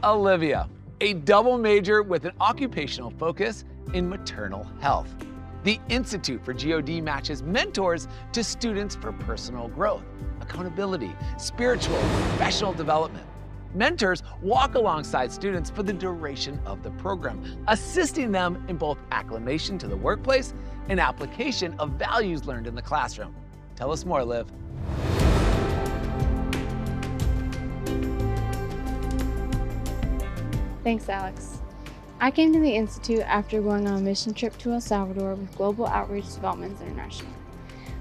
Olivia, a double major with an occupational focus in maternal health. The Institute for G.O.D. matches mentors to students for personal growth, accountability, spiritual, and professional development. Mentors walk alongside students for the duration of the program, assisting them in both acclimation to the workplace and application of values learned in the classroom. Tell us more, Liv. Thanks, Alex. I came to the Institute after going on a mission trip to El Salvador with Global Outreach Developments International.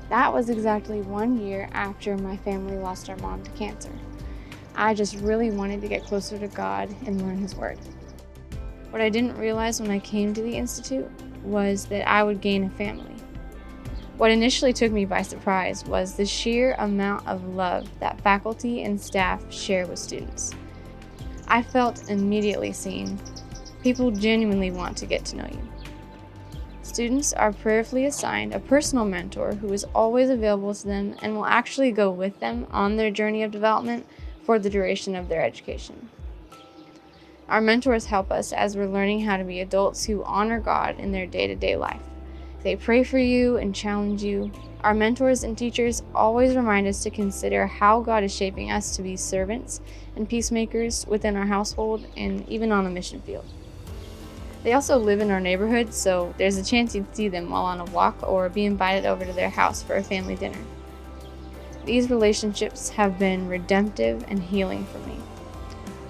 That was exactly 1 year after my family lost our mom to cancer. I just really wanted to get closer to God and learn His Word. What I didn't realize when I came to the Institute was that I would gain a family. What initially took me by surprise was the sheer amount of love that faculty and staff share with students. I felt immediately seen. People genuinely want to get to know you. Students are prayerfully assigned a personal mentor who is always available to them and will actually go with them on their journey of development for the duration of their education. Our mentors help us as we're learning how to be adults who honor God in their day-to-day life. They pray for you and challenge you. Our mentors and teachers always remind us to consider how God is shaping us to be servants and peacemakers within our household and even on a mission field. They also live in our neighborhood, so there's a chance you'd see them while on a walk or be invited over to their house for a family dinner. These relationships have been redemptive and healing for me.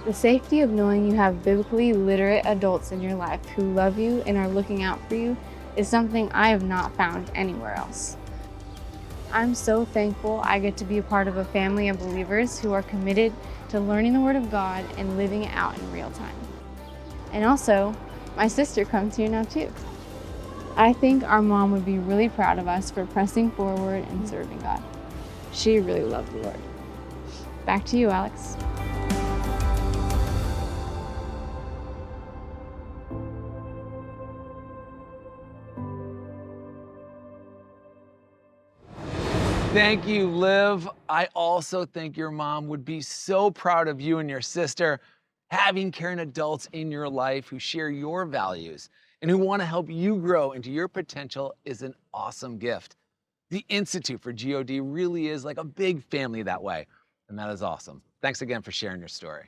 The safety of knowing you have biblically literate adults in your life who love you and are looking out for you is something I have not found anywhere else. I'm so thankful I get to be a part of a family of believers who are committed to learning the Word of God and living it out in real time. And also, my sister comes here now too. I think our mom would be really proud of us for pressing forward and serving God. She really loved the Lord. Back to you, Alex. Thank you, Liv. I also think your mom would be so proud of you and your sister. Having caring adults in your life who share your values and who want to help you grow into your potential is an awesome gift. The Institute for G.O.D. really is like a big family that way, and that is awesome. Thanks again for sharing your story.